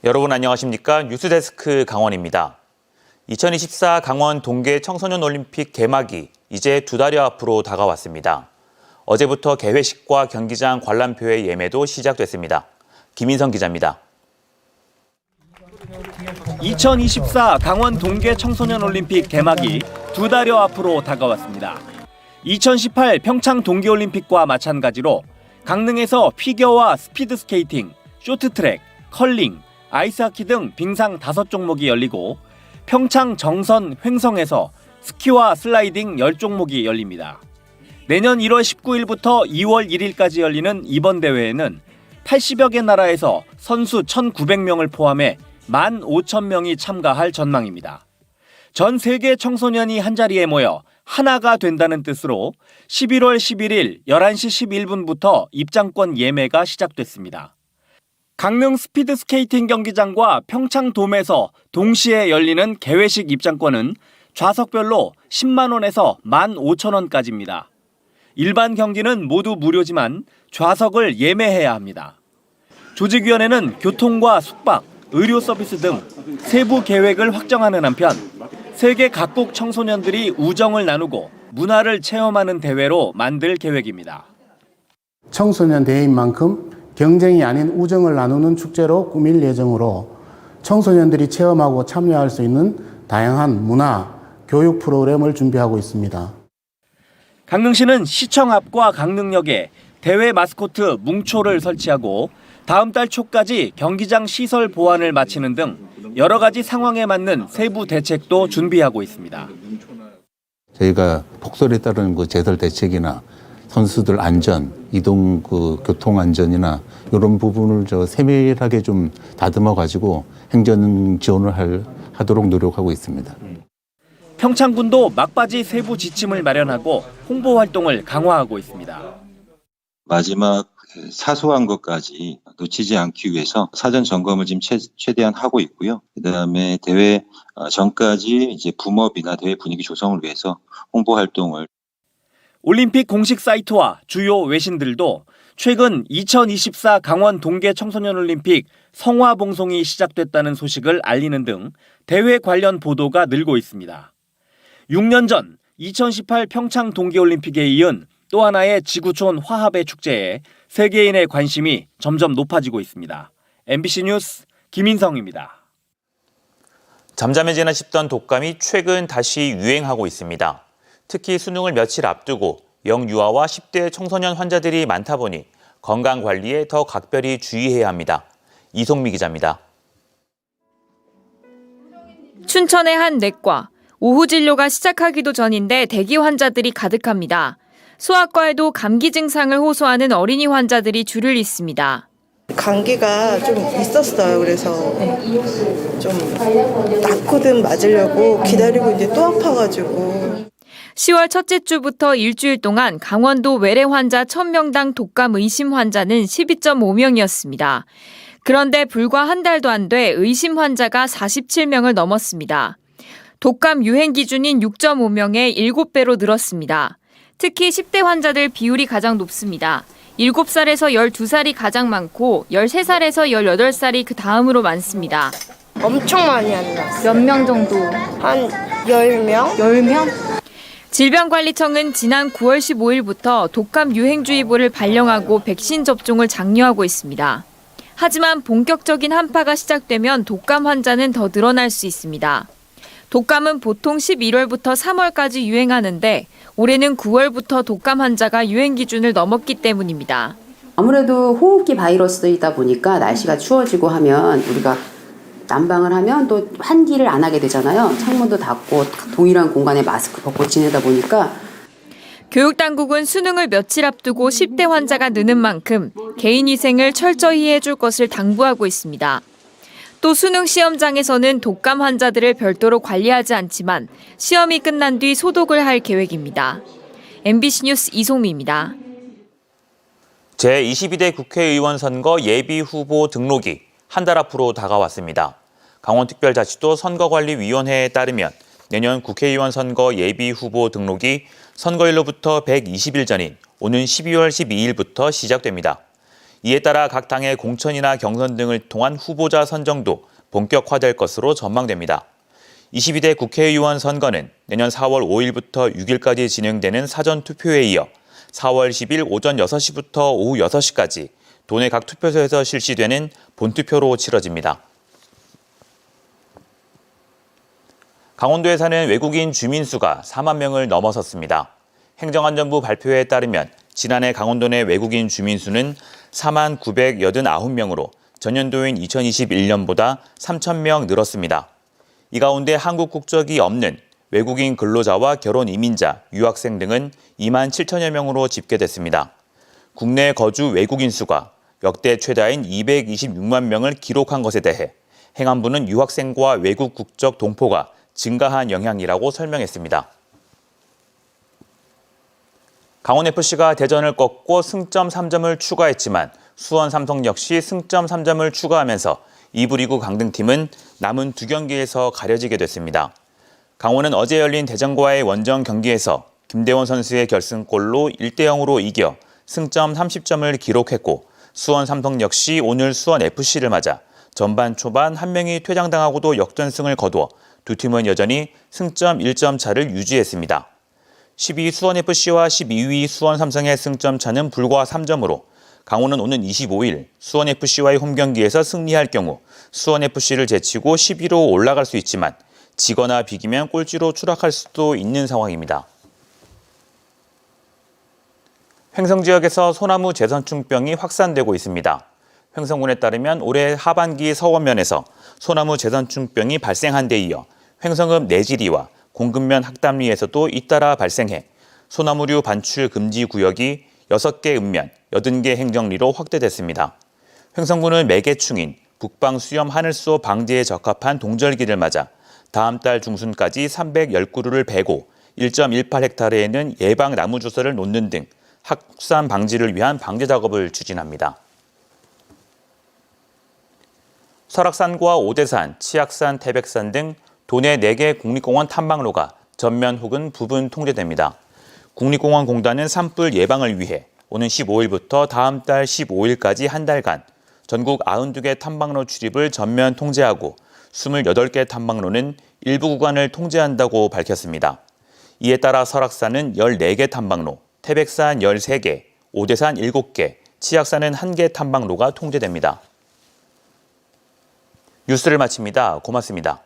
여러분 안녕하십니까? 뉴스데스크 강원입니다. 2024 강원 동계 청소년 올림픽 개막이 이제 2달여 앞으로 다가왔습니다. 어제부터 개회식과 경기장 관람표의 예매도 시작됐습니다. 김인성 기자입니다. 2024 강원 동계 청소년 올림픽 개막이 2달여 앞으로 다가왔습니다. 2018 평창 동계올림픽과 마찬가지로 강릉에서 피겨와 스피드스케이팅, 쇼트트랙, 컬링, 아이스하키 등 빙상 5종목이 열리고 평창 정선 횡성에서 스키와 슬라이딩 10종목이 열립니다. 내년 1월 19일부터 2월 1일까지 열리는 이번 대회에는 80여 개 나라에서 선수 1,900명을 포함해 15,000명이 참가할 전망입니다. 전 세계 청소년이 한자리에 모여 하나가 된다는 뜻으로 11월 11일 11시 11분부터 입장권 예매가 시작됐습니다. 강릉 스피드스케이팅 경기장과 평창돔에서 동시에 열리는 개회식 입장권은 좌석별로 10만 원에서 15,000원까지입니다. 일반 경기는 모두 무료지만 좌석을 예매해야 합니다. 조직위원회는 교통과 숙박, 의료 서비스 등 세부 계획을 확정하는 한편 세계 각국 청소년들이 우정을 나누고 문화를 체험하는 대회로 만들 계획입니다. 청소년 대회인 만큼 경쟁이 아닌 우정을 나누는 축제로 꾸밀 예정으로 청소년들이 체험하고 참여할 수 있는 다양한 문화, 교육 프로그램을 준비하고 있습니다. 강릉시는 시청 앞과 강릉역에 대회 마스코트 뭉초를 설치하고 다음 달 초까지 경기장 시설 보완을 마치는 등 여러 가지 상황에 맞는 세부 대책도 준비하고 있습니다. 저희가 폭설에 따른 제설 대책이나 선수들 안전, 이동 교통 안전이나 이런 부분을 세밀하게 좀 다듬어 가지고 행정 지원을 하도록 노력하고 있습니다. 평창군도 막바지 세부 지침을 마련하고 홍보 활동을 강화하고 있습니다. 마지막 사소한 것까지 놓치지 않기 위해서 사전 점검을 지금 최대한 하고 있고요. 그다음에 대회 전까지 이제 붐업이나 대회 분위기 조성을 위해서 홍보 활동을. 올림픽 공식 사이트와 주요 외신들도 최근 2024 강원 동계 청소년 올림픽 성화 봉송이 시작됐다는 소식을 알리는 등 대회 관련 보도가 늘고 있습니다. 6년 전 2018 평창 동계올림픽에 이은 또 하나의 지구촌 화합의 축제에 세계인의 관심이 점점 높아지고 있습니다. MBC 뉴스 김인성입니다. 잠잠해지나 싶던 독감이 최근 다시 유행하고 있습니다. 특히 수능을 며칠 앞두고 영유아와 10대 청소년 환자들이 많다 보니 건강관리에 더 각별히 주의해야 합니다. 이송미 기자입니다. 춘천의 한 내과, 오후 진료가 시작하기도 전인데 대기 환자들이 가득합니다. 소아과에도 감기 증상을 호소하는 어린이 환자들이 줄을 잇습니다. 감기가 좀 있었어요. 그래서 좀 낫거든 맞으려고 기다리고 이제 또 아파가지고. 10월 첫째 주부터 일주일 동안 강원도 외래 환자 1000명당 독감 의심 환자는 12.5명이었습니다. 그런데 불과 한 달도 안 돼 의심 환자가 47명을 넘었습니다. 독감 유행 기준인 6.5명에 7배로 늘었습니다. 특히 10대 환자들 비율이 가장 높습니다. 7살에서 12살이 가장 많고 13살에서 18살이 그 다음으로 많습니다. 엄청 많이 안 났어요. 몇 명 정도? 한 10명? 10명? 질병관리청은 지난 9월 15일부터 독감 유행주의보를 발령하고 백신 접종을 장려하고 있습니다. 하지만 본격적인 한파가 시작되면 독감 환자는 더 늘어날 수 있습니다. 독감은 보통 11월부터 3월까지 유행하는데 올해는 9월부터 독감 환자가 유행 기준을 넘었기 때문입니다. 아무래도 호흡기 바이러스이다 보니까 날씨가 추워지고 하면 우리가 난방을 하면 또 환기를 안 하게 되잖아요. 창문도 닫고 동일한 공간에 마스크 벗고 지내다 보니까. 교육당국은 수능을 며칠 앞두고 10대 환자가 느는 만큼 개인위생을 철저히 해줄 것을 당부하고 있습니다. 또 수능 시험장에서는 독감 환자들을 별도로 관리하지 않지만 시험이 끝난 뒤 소독을 할 계획입니다. MBC 뉴스 이송미입니다. 제22대 국회의원 선거 예비 후보 등록이 한 달 앞으로 다가왔습니다. 강원특별자치도 선거관리위원회에 따르면 내년 국회의원 선거 예비 후보 등록이 선거일로부터 120일 전인 오는 12월 12일부터 시작됩니다. 이에 따라 각 당의 공천이나 경선 등을 통한 후보자 선정도 본격화될 것으로 전망됩니다. 22대 국회의원 선거는 내년 4월 5일부터 6일까지 진행되는 사전투표에 이어 4월 10일 오전 6시부터 오후 6시까지 도내 각 투표소에서 실시되는 본투표로 치러집니다. 강원도에 사는 외국인 주민 수가 4만 명을 넘어섰습니다. 행정안전부 발표에 따르면 지난해 강원도 내 외국인 주민 수는 4만 989명으로 전년도인 2021년보다 3,000명 늘었습니다. 이 가운데 한국 국적이 없는 외국인 근로자와 결혼 이민자, 유학생 등은 2만 7천여 명으로 집계됐습니다. 국내 거주 외국인 수가 역대 최다인 226만 명을 기록한 것에 대해 행안부는 유학생과 외국 국적 동포가 증가한 영향이라고 설명했습니다. 강원FC가 대전을 꺾고 승점 3점을 추가했지만 수원 삼성 역시 승점 3점을 추가하면서 2부 리그 강등팀은 남은 2경기에서 가려지게 됐습니다. 강원은 어제 열린 대전과의 원정 경기에서 김대원 선수의 결승골로 1대0으로 이겨 승점 30점을 기록했고 수원 삼성 역시 오늘 수원FC를 맞아 전반 초반 한 명이 퇴장당하고도 역전승을 거두어 두 팀은 여전히 승점 1점 차를 유지했습니다. 12위 수원FC와 12위 수원삼성의 승점 차는 불과 3점으로 강원은 오는 25일 수원FC와의 홈경기에서 승리할 경우 수원FC를 제치고 10위로 올라갈 수 있지만 지거나 비기면 꼴찌로 추락할 수도 있는 상황입니다. 횡성 지역에서 소나무 재선충병이 확산되고 있습니다. 횡성군에 따르면 올해 하반기 서원면에서 소나무 재선충병이 발생한 데 이어 횡성읍 내지리와 공급면 학담리에서도 잇따라 발생해 소나무류 반출 금지 구역이 6개 읍면, 80개 행정리로 확대됐습니다. 횡성군은 매개충인 북방수염 하늘소 방지에 적합한 동절기를 맞아 다음 달 중순까지 310그루를 베고 1.18헥타르에는 예방 나무 주설을 놓는 등 확산 방지를 위한 방제 작업을 추진합니다. 설악산과 오대산, 치악산, 태백산 등 도내 4개 국립공원 탐방로가 전면 혹은 부분 통제됩니다. 국립공원공단은 산불 예방을 위해 오는 15일부터 다음 달 15일까지 한 달간 전국 92개 탐방로 출입을 전면 통제하고 28개 탐방로는 일부 구간을 통제한다고 밝혔습니다. 이에 따라 설악산은 14개 탐방로, 태백산 13개, 오대산 7개, 치악산은 1개 탐방로가 통제됩니다. 뉴스를 마칩니다. 고맙습니다.